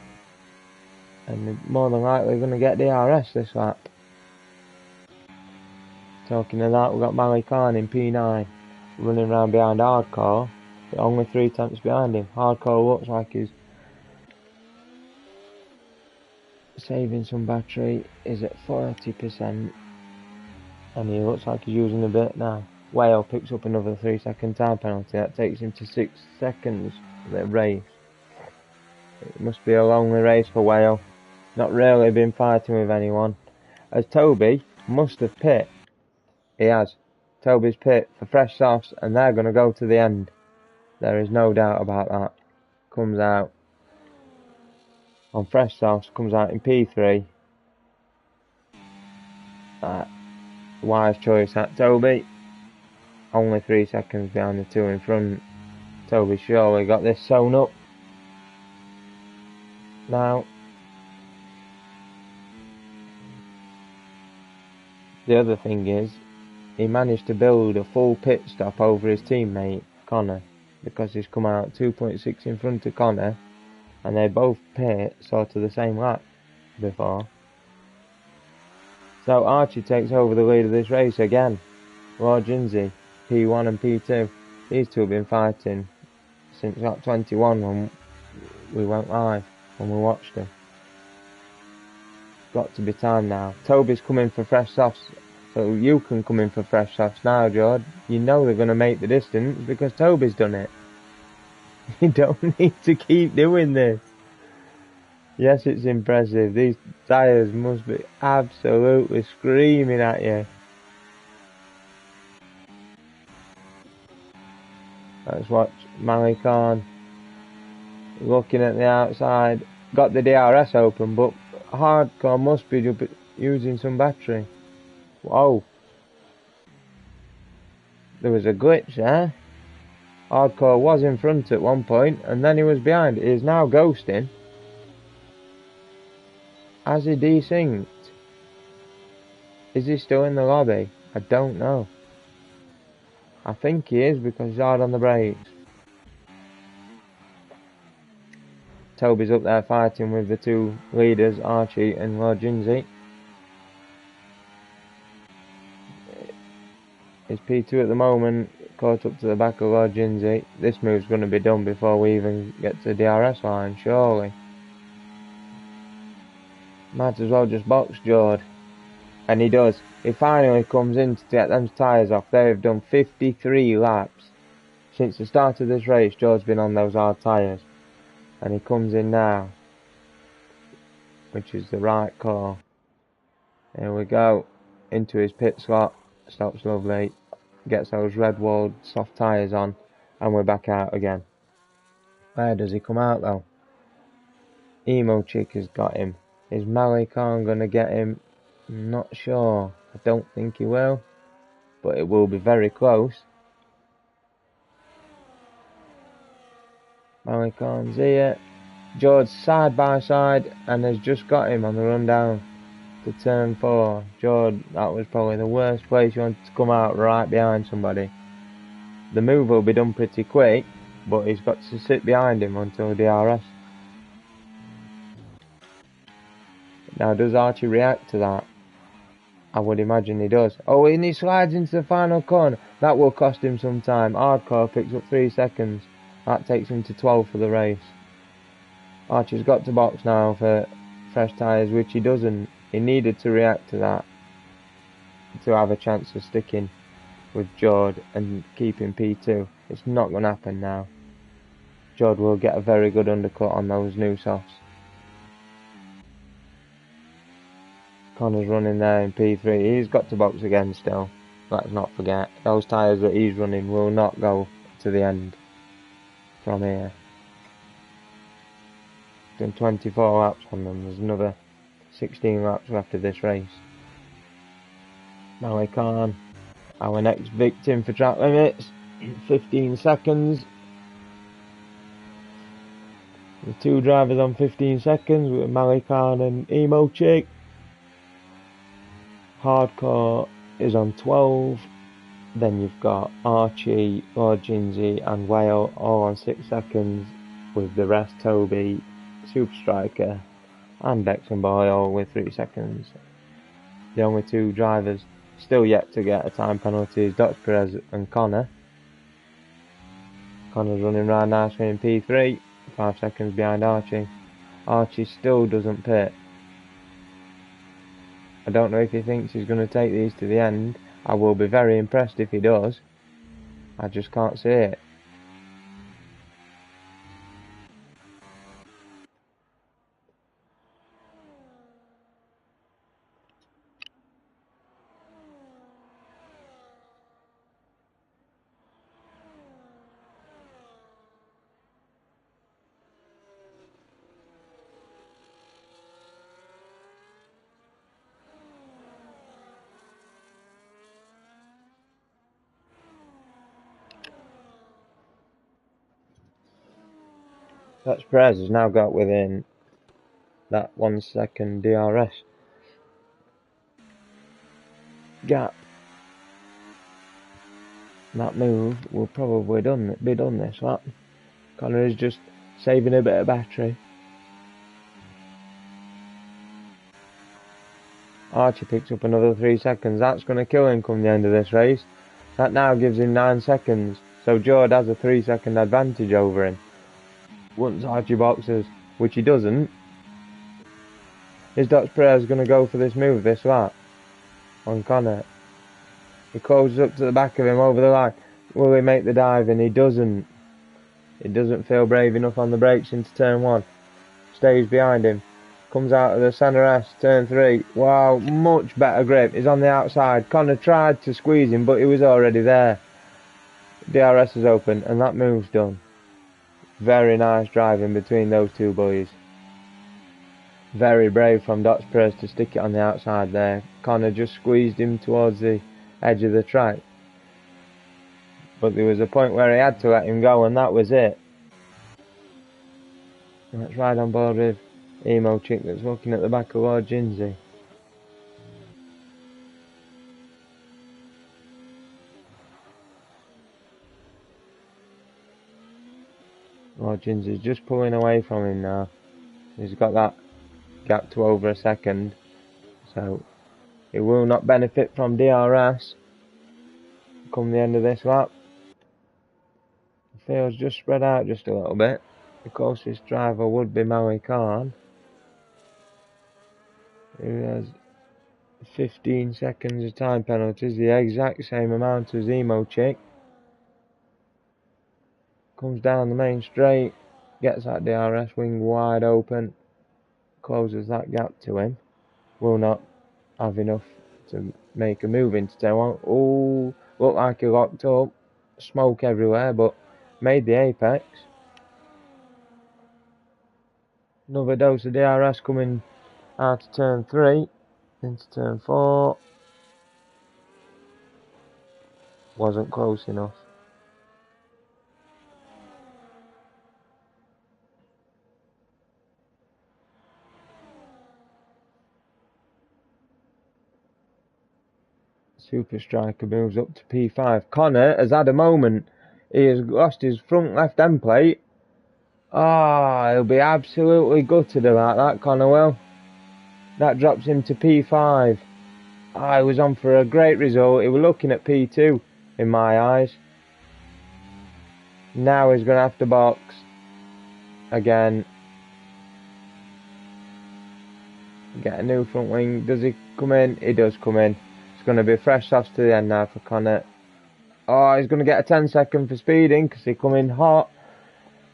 And they're more than likely going to get DRS this lap. Talking of that, we've got Malik Khan in P9 running around behind Hardcore, but only 3 tenths behind him. Hardcore looks like he's saving some battery, is at 40%, and he looks like he's using a bit now. Whale picks up another 3-second time penalty. That takes him to 6 seconds of the race. It must be a lonely race for Whale. Not really been fighting with anyone. As Toby must have pit. He has. Toby's pit for fresh softs, and they're going to go to the end. There is no doubt about that. Comes out on fresh softs, comes out in P3. Wise choice at Toby. Only 3 seconds behind the 2 in front. Toby surely got this sewn up. Now, the other thing is, he managed to build a full pit stop over his teammate, Connor, because he's come out 2.6 in front of Connor, and they both pit sort of the same lap before. So Archie takes over the lead of this race again. Lord Jinsey, P1 and P2. These two have been fighting since lap 21 when we went live, when we watched them. Got to be time now. Toby's coming for fresh softs, so you can come in for fresh softs now, George. You know they're going to make the distance because Toby's done it. You don't need to keep doing this. Yes, it's impressive. These tyres must be absolutely screaming at you. Let's watch Malik Khan looking at the outside. Got the DRS open, but Hardcore must be using some battery. Whoa. There was a glitch there. Hardcore was in front at one point, and then he was behind. He is now ghosting. Has he desynced? Is he still in the lobby? I don't know. I think he is because he's hard on the brakes. Toby's up there fighting with the two leaders, Archie and Lord Jinsey. He's P2 at the moment. caught up to the back of Lord Jinsey. This move's going to be done before we even get to the DRS line, surely. Might as well just box Jord. And he does. He finally comes in to get them tyres off. They've done 53 laps. Since the start of this race, Jord's been on those hard tyres. And he comes in now, which is the right call. Here we go. Into his pit slot. Stops lovely. Gets those red walled soft tyres on. And we're back out again. Where does he come out though? Emo Chick has got him. Is Malikan going to get him? I'm not sure. I don't think he will. But it will be very close. Malikan's here. George side by side and has just got him on the run down to turn 4. George, that was probably the worst place you wanted to come out, right behind somebody. The move will be done pretty quick, but he's got to sit behind him until DRS. Now, does Archie react to that? I would imagine he does. Oh, and he slides into the final corner. That will cost him some time. Hardcore picks up 3 seconds. That takes him to 12 for the race. Archie's got to box now for fresh tyres, which he doesn't. He needed to react to that to have a chance of sticking with Jord and keeping P2. It's not going to happen now. Jord will get a very good undercut on those new softs. Connor's running there in P3. He's got to box again still. Let's not forget. Those tyres that he's running will not go to the end from here. Done 24 laps on them. There's another 16 laps left of this race. Malikan, our next victim for track limits. 15 seconds. The 2 drivers on 15 seconds with Malikan and Emo Chick. Hardcore is on 12. Then you've got Archie, Lord Jinsey and Whale all on 6 seconds, with the rest Toby, Super Striker and Dexon Boy all with 3 seconds. The only 2 drivers still yet to get a time penalty is Dutch Perez and Connor. Connor's running round nicely in P3, 5 seconds behind Archie. Archie still doesn't pit. I don't know if he thinks he's going to take these to the end. I will be very impressed if he does. I just can't see it. Dutch Perez has now got within that 1 second DRS gap. That move will probably be done this lap. Connor is just saving a bit of battery. Archie picks up another 3 seconds. That's going to kill him come the end of this race. That now gives him 9 seconds. So Jord has a 3 second advantage over him. Once Archie boxes, which he doesn't. Is Dutch Perez going to go for this move this lap on Connor? He closes up to the back of him over the line. Will he make the dive? And he doesn't. He doesn't feel brave enough on the brakes into turn 1. Stays behind him. Comes out of the centre S, turn 3. Wow, much better grip. He's on the outside. Connor tried to squeeze him, but he was already there. DRS is open, and that move's done. Very nice driving between those 2 boys. Very brave from Dutch Perez to stick it on the outside there. Connor just squeezed him towards the edge of the track. But there was a point where he had to let him go, and that was it. Let's ride on board with Emo Chick that's looking at the back of Lord Jinsey. Lord Jinsey's just pulling away from him now. He's got that gap to over a second. So he will not benefit from DRS come the end of this lap. Field's just spread out just a little bit. The closest driver would be Mali Khan, who has 15 seconds of time penalties, the exact same amount as Emo Chick. Comes down the main straight, gets that DRS wing wide open, closes that gap to him. Will not have enough to make a move into turn one. Oh, looked like he locked up, smoke everywhere, but made the apex. Another dose of DRS coming out of turn 3 into turn 4. Wasn't close enough. Super Striker moves up to P5. Connor has had a moment. He has lost his front left end plate. He'll be absolutely gutted about that, Connor will. That drops him to P5. He was on for a great result. He was looking at P2 in my eyes. Now he's going to have to box again. Get a new front wing. Does he come in? He does come in. It's going to be fresh softs to the end now for Connor. He's going to get a 10-second for speeding because he come in hot.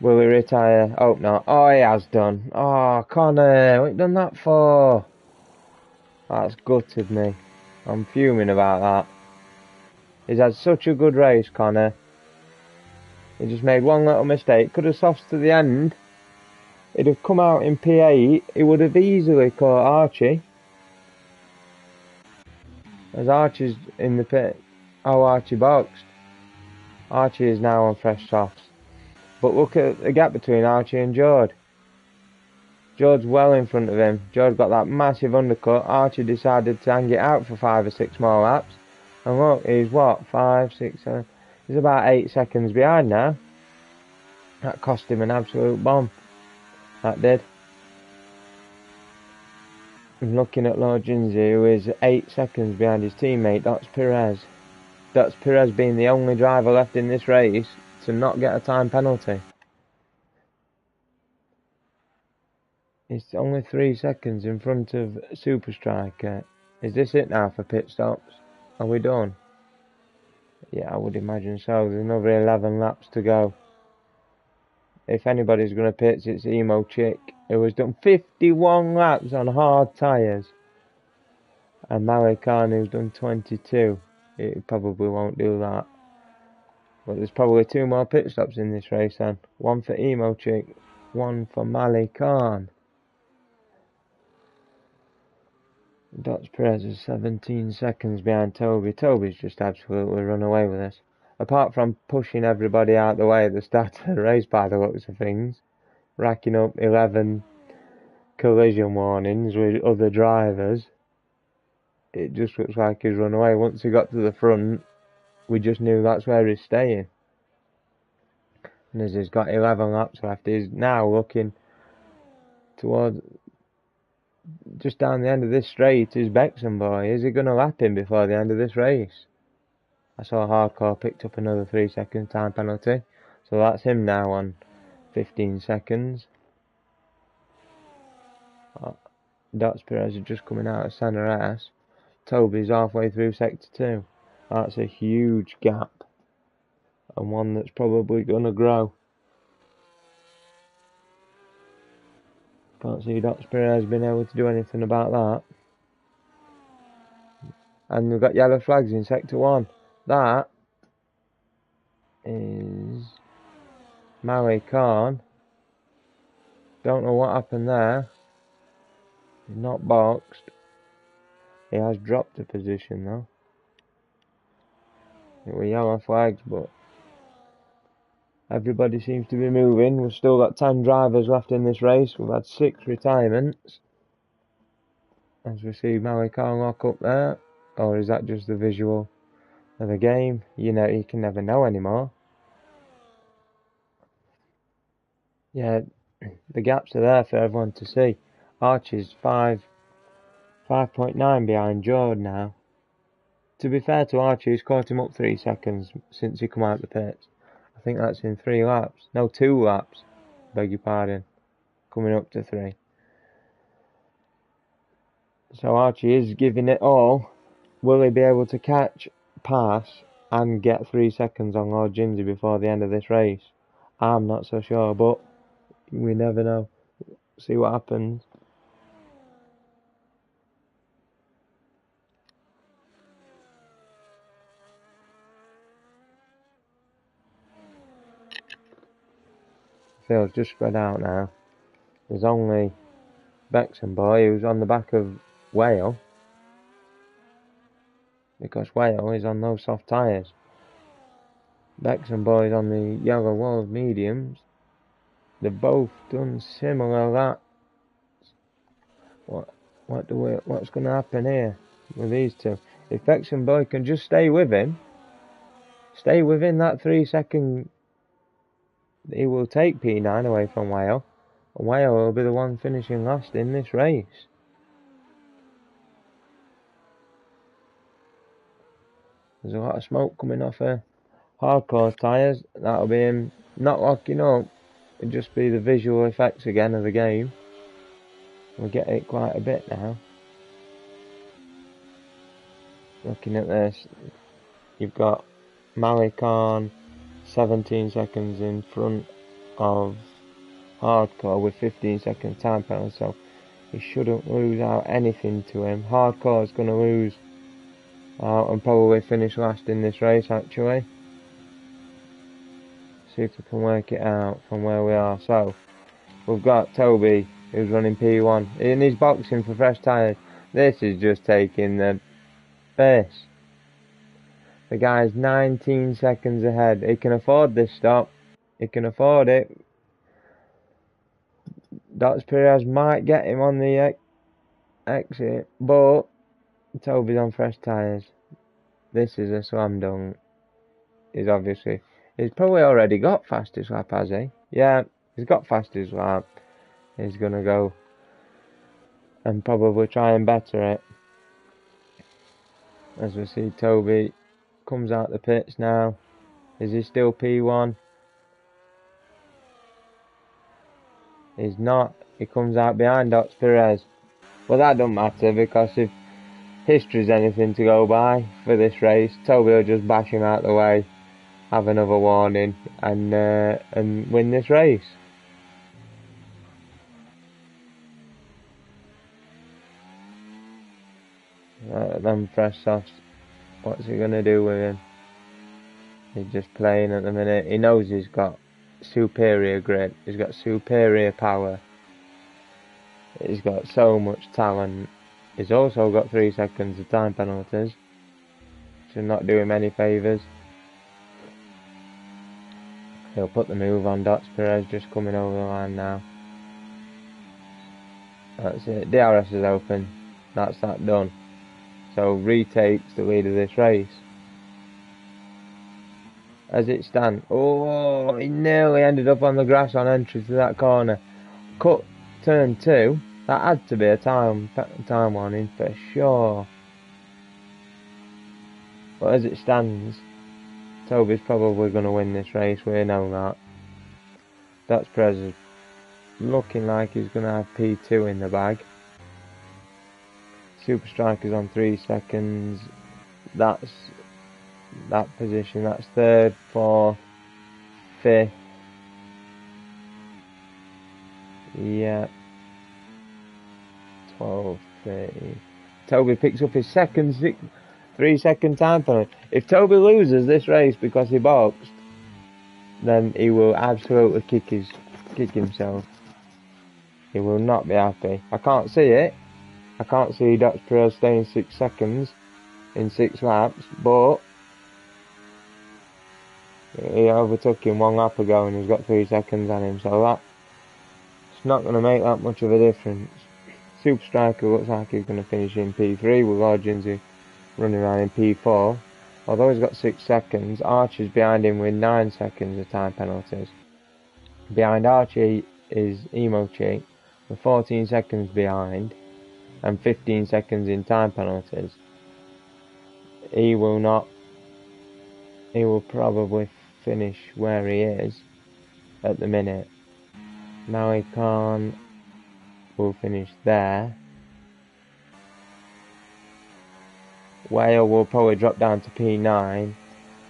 Will he retire? Hope not. He has done. Connor, what you done that for? That's gutted me. I'm fuming about that. He's had such a good race, Connor. He just made one little mistake. Could have softs to the end. He'd have come out in P8. He would have easily caught Archie. As Archie's in the pit. Archie boxed. Archie is now on fresh softs. But look at the gap between Archie and Jord. Jord's well in front of him. Jord got that massive undercut. Archie decided to hang it out for 5 or 6 more laps. And look, he's what? 5, 6, 7. He's about 8 seconds behind now. That cost him an absolute bomb. That did. I'm looking at Lord Jinsey, who is 8 seconds behind his teammate, Dots Perez. Dots Perez being the only driver left in this race to not get a time penalty. It's only 3 seconds in front of Super Striker. Is this it now for pit stops? Are we done? Yeah, I would imagine so. There's another 11 laps to go. If anybody's going to pit, it's Emo Chick, who has done 51 laps on hard tyres. And Mali Khan, who's done 22. It probably won't do that. But there's probably 2 more pit stops in this race then. 1 for Emo Chick, 1 for Mali Khan. Dots Perez is 17 seconds behind Toby. Toby's just absolutely run away with this. Apart from pushing everybody out the way at the start of the race by the looks of things. Racking up 11 collision warnings with other drivers. It just looks like he's run away. Once he got to the front, we just knew that's where he's staying. And as he's got 11 laps left, he's now looking towards... just down the end of this straight is Bexon boy. Is he going to lap him before the end of this race? I saw Hardcore picked up another 3 second time penalty. So that's him now on 15 seconds. Dots Perez is just coming out of Center S. Toby's halfway through Sector 2. That's a huge gap. And one that's probably going to grow. Can't see Dots Perez been able to do anything about that. And we've got yellow flags in Sector 1. That is Mali Khan. Don't know what happened there. He's not boxed. He has dropped a position though. It were yellow flags, but everybody seems to be moving. We've still got 10 drivers left in this race. We've had 6 retirements. As we see Mali Khan lock up there. Or is that just the visual of the game? You know, you can never know anymore. Yeah, the gaps are there for everyone to see. Archie's 5.9 behind Jordan now. To be fair to Archie, he's caught him up 3 seconds since he come out of the pits. I I think that's in 3 laps. No, 2 laps. Beg your pardon. Coming up to 3. So Archie is giving it all. Will he be able to catch, pass, and get 3 seconds on Lord Ginzy before the end of this race? I'm not so sure, but we never know. See what happens. Field's just spread out now. There's only Bexon Boy who's on the back of Whale, because Whale is on those soft tyres. Bexon Boy's on the yellow wall mediums. They've both done similar laps. What's going to happen here with these two? If Bexon Boy can just stay with him, stay within that 3 second, he will take P9 away from Whale. And Whale will be the one finishing last in this race. There's a lot of smoke coming off her hardcore tyres. That'll be him not locking up. It'll just be the visual effects again of the game. We'll get it quite a bit now. Looking at this, you've got Malik on 17 seconds in front of Hardcore with 15 seconds time penalty, so he shouldn't lose out anything to him. Hardcore is going to lose out and probably finish last in this race actually. See if we can work it out from where we are. So we've got Toby who's running P1 and he's boxing for fresh tyres. This is just taking the piss. The guy's 19 seconds ahead. He can afford this stop. He can afford it. Dots Perez might get him on the exit, but Toby's on fresh tyres. This is a slam dunk. He's probably already got fastest lap, has he? Yeah, he's got fastest lap. He's gonna go and probably try and better it. As we see Toby comes out the pits now. Is he still P1? He's not. He comes out behind Dots Perez. Well, that don't matter, because if history's anything to go by for this race, Toby will just bash him out the way, have another warning, and win this race. Them fresh softs. What's he gonna do with him? He's just playing at the minute. He knows he's got superior grit. He's got superior power. He's got so much talent. He's also got 3 seconds of time penalties. Should not do him any favours. He'll put the move on. Dots Perez just coming over the line now. That's it. DRS is open. That's that done. So retakes the lead of this race. As it stands. Oh, he nearly ended up on the grass on entry to that corner. Cut turn 2. That had to be a time warning for sure. But as it stands, Toby's probably going to win this race. We know that. Dots Perez is looking like he's going to have P2 in the bag. Super Striker's on 3 seconds. That's that position. That's 3rd, 4th, 5th. Yeah. 12, 30. Toby picks up his second 3 second time penalty. If Toby loses this race because he boxed, then he will absolutely kick himself. He will not be happy. I can't see it. I can't see Dots Perez staying 6 seconds in 6 laps, but he overtook him 1 lap ago and he's got 3 seconds on him, so that's not going to make that much of a difference. Super Striker looks like he's going to finish in P3 with Lord Ginzy running around in P4. Although he's got 6 seconds, Archie's behind him with 9 seconds of time penalties. Behind Archie is Emo Cheek with 14 seconds behind and 15 seconds in time penalties. He will probably finish where he is at the minute. Maui Khan will finish there. Whale will probably drop down to P9,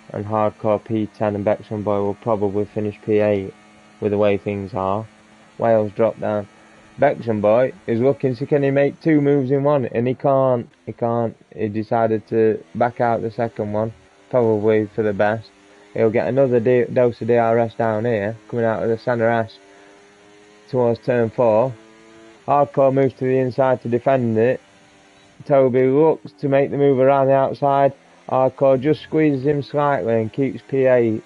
and Hardcore P10, and Bexon Boy will probably finish P8 with the way things are. Wales drop down. Bexon Boy is looking to can he make 2 moves in one, and he can't. He decided to back out the second one, probably for the best. He'll get another dose of DRS down here, coming out of the centre S towards turn 4. Hardcore moves to the inside to defend it. Toby looks to make the move around the outside. Hardcore just squeezes him slightly and keeps P8.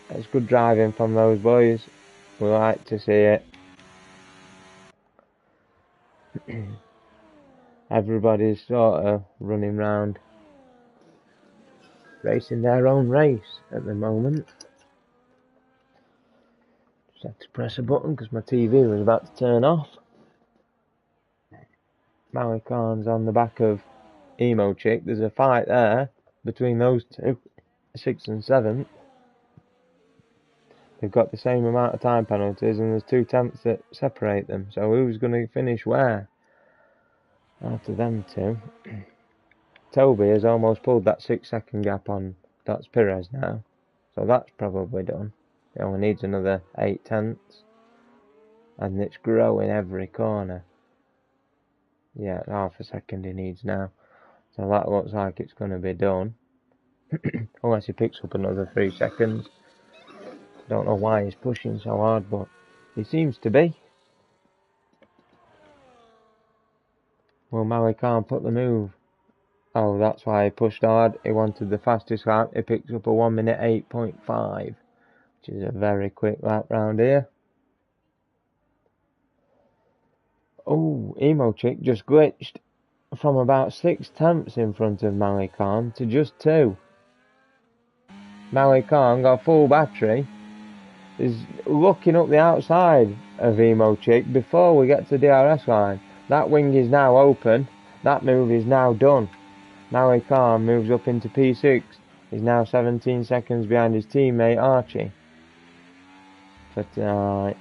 That's good driving from those boys. We like to see it. Everybody's sort of running round, racing their own race at the moment. Just had to press a button because my TV was about to turn off. Maui Khan's on the back of Emo Chick. There's a fight there between those two, 6th and 7th. They've got the same amount of time penalties, and there's 2 tenths that separate them. So who's going to finish where out of them two? Toby has almost pulled that 6-second gap on Dots Perez now, so that's probably done. He only needs another 8 tenths, and it's growing every corner. Yeah, half a second he needs now, so that looks like it's going to be done. Unless he picks up another 3 seconds. Don't know why he's pushing so hard, but he seems to be. Well, Maui can't put the move. Oh, that's why he pushed hard. He wanted the fastest lap. He picks up a 1 minute 8.5, which is a very quick lap round here. Oh, Emo Chick just glitched from about 6 tenths in front of Maui Khan to just 2. Maui Khan got full battery. Is looking up the outside of Emo Chick before we get to the DRS line. That wing is now open. That move is now done. Maui Khan moves up into P6. He's now 17 seconds behind his teammate Archie for tonight.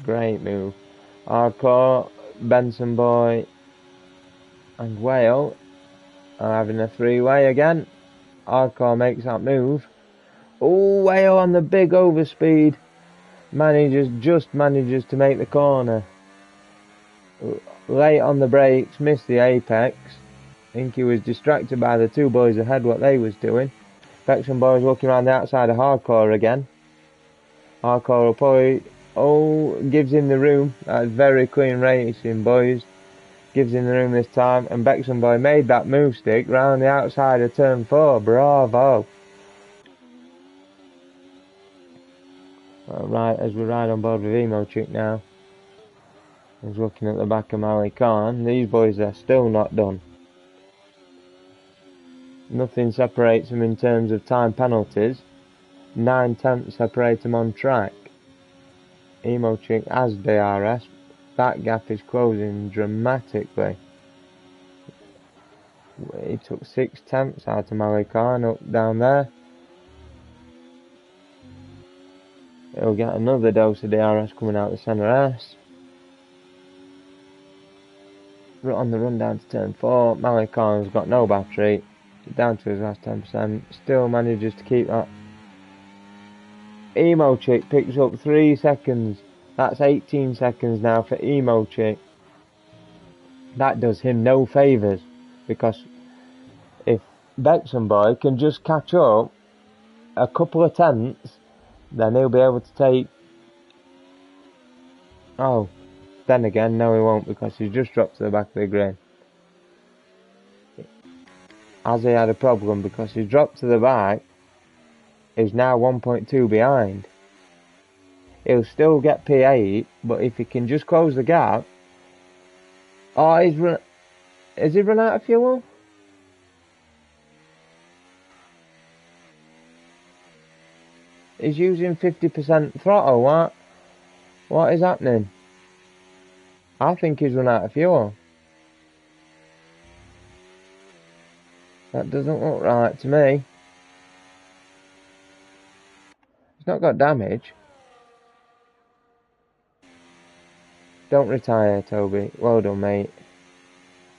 Great move. Hardcore, Benson Boy and Whale are having a 3-way again. Hardcore makes that move. Oh, Whale on the big overspeed. Just manages to make the corner. Late on the brakes, missed the apex. I think he was distracted by the 2 boys ahead, what they was doing. Beckson Boys walking around the outside of Hardcore again. Hardcore will probably, gives him the room. That's very clean racing, boys. Gives him the room this time. And Beckson Boy made that move stick round the outside of turn 4. Bravo. Right, as we ride on board with Emo Chick now. He's looking at the back of Maui Khan. These boys are still not done. Nothing separates them in terms of time penalties. 9 tenths separate them on track. Emo Chick has DRS. That gap is closing dramatically. He took 6 tenths out of Maui Khan up down there. He'll get another dose of DRS coming out the centre S. On the run down to turn 4, Maui Khan's got no battery. Down to his last 10%. Still manages to keep that. Emo Chick picks up 3 seconds. That's 18 seconds now for Emo Chick. That does him no favours, because if Bexon Boy can just catch up a couple of tenths, then he'll be able to take... Oh, then again, no he won't, because he's just dropped to the back of the grid. As he had a problem, because he's dropped to the back, he's now 1.2 behind. He'll still get P8, but if he can just close the gap... Oh, has he run out of fuel? He's using 50% throttle. What is happening? I think he's run out of fuel. That doesn't look right to me. He's not got damage. Don't retire, Toby. Well done, mate.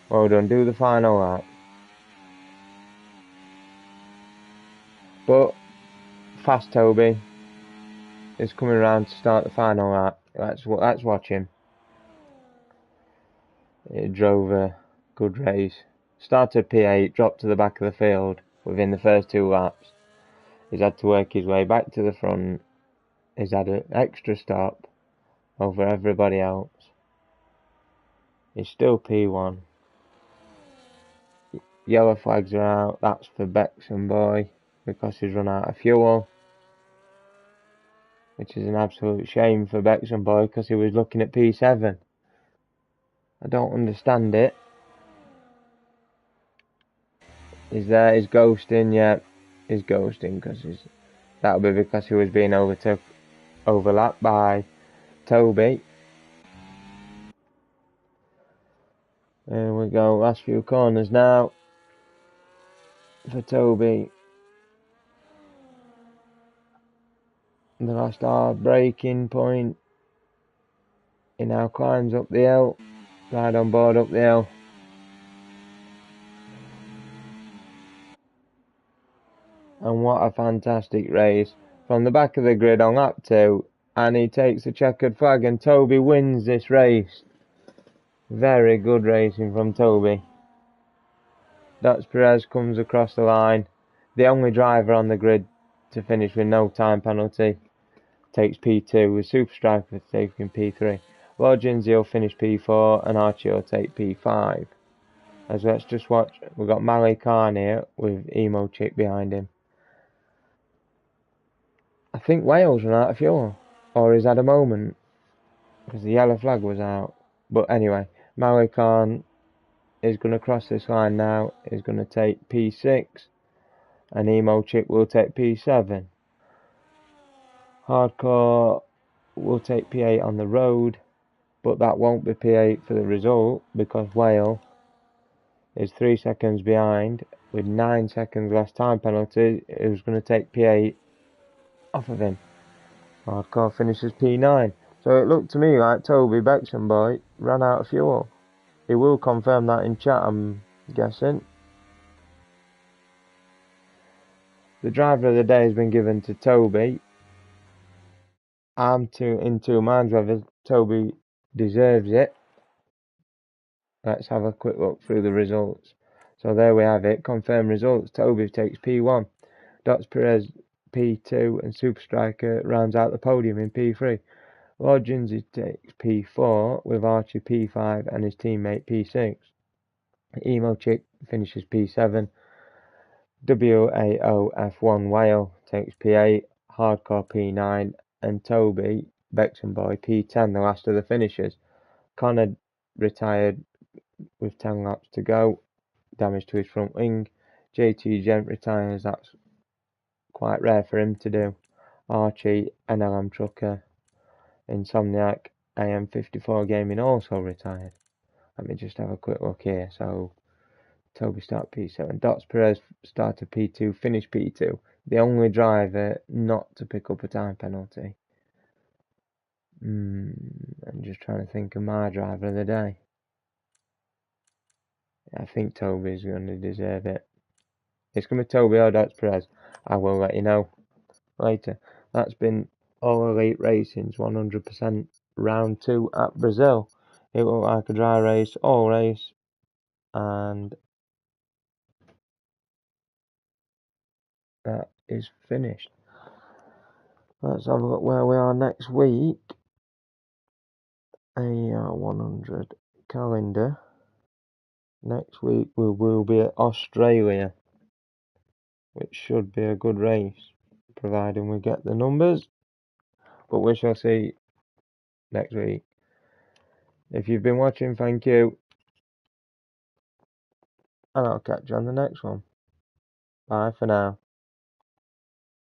Well done. Do the final lap. But fast Toby is coming around to start the final lap. Let's watch him. He drove a good race. Started P8, dropped to the back of the field within the first 2 laps. He's had to work his way back to the front. He's had an extra stop over everybody else. He's still P1. Yellow flags are out. That's for Bexham Boy because he's run out of fuel. Which is an absolute shame for Bexham Boy because he was looking at P7. I don't understand it. He's there, he's ghosting, yeah. He's ghosting because that'll be because he was being overlapped by Toby. There we go, last few corners now for Toby. The last hard braking point. He now climbs up the hill, right on board up the hill. And what a fantastic race. From the back of the grid on lap 2, and he takes the checkered flag, and Toby wins this race. Very good racing from Toby. Dots Perez comes across the line. The only driver on the grid to finish with no time penalty takes P2, with Super Striker taking P3. Lord Jinsey will finish P4 and Archie will take P5. As let's just watch, we've got Malik Khan here with Emo Chick behind him. I think Wales ran out of fuel, or is that a moment? Because the yellow flag was out. But anyway, Malik Khan is going to cross this line now. He's going to take P6, and Emo Chick will take P7. Hardcore will take P8 on the road, but that won't be P8 for the result because Wales is 3 seconds behind with 9 seconds less time penalty. It was going to take P8 off of him. Hardcore finishes P9. So it looked to me like Toby Bexham Boy ran out of fuel. He will confirm that in chat, I'm guessing. The driver of the day has been given to Toby. I'm in two minds whether Toby deserves it. Let's have a quick look through the results. So there we have it. Confirmed results. Toby takes P1. Dots Perez P2 and Super Striker rounds out the podium in P3. Lord Jinsey takes P4 with Archie P5 and his teammate P6. Emo Chick finishes P7. WAOF1 Whale takes P8. Hardcore P9 and Toby Bexham Boy P10, the last of the finishers. Connor retired with 10 laps to go. Damage to his front wing. JT Gent retires, that's quite rare for him to do. Archie, NLM Trucker, Insomniac, AM54 Gaming also retired. Let me just have a quick look here. So, Toby start P7. Dots Perez started P2, finished P2. The only driver not to pick up a time penalty. I'm just trying to think of my driver of the day. I think Toby's going to deserve it. It's going to be Toby or Dots Perez. I will let you know later. That's been All Elite Racing's 100% round 2 at Brazil. It looked like a dry race, all race, and that is finished. Let's have a look where we are next week. AER 100 calendar. Next week we will be at Australia, which should be a good race, providing we get the numbers. But we shall see next week. If you've been watching, thank you. And I'll catch you on the next one. Bye for now.